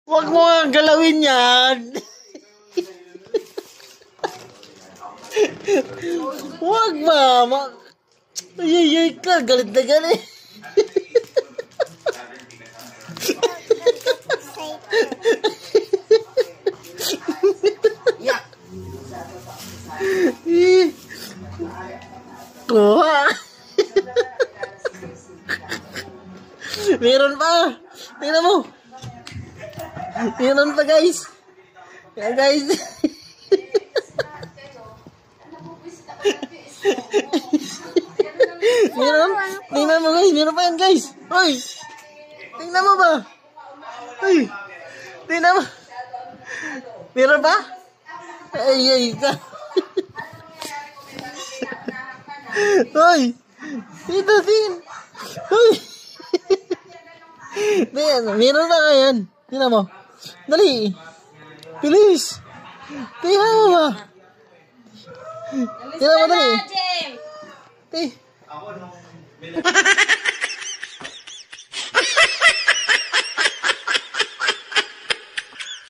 Huwag mo nga galawin yan. Huwag mama. Ay, ka. Galit na galit. Kuha. Meron pa. Tingnan mo. Meron pa guys. Kaya guys. Meron. Tingnan mo guys. Meron pa yan guys. Hoy. Tingnan mo ba? Hoy. Tingnan mo. Meron pa? Ay ka. Hoy. Dito din. Hoy. Meron pa ka yan. Tingnan mo. Dali. Bilis. Tingnan mo ba? Tingnan mo dali. Tingnan.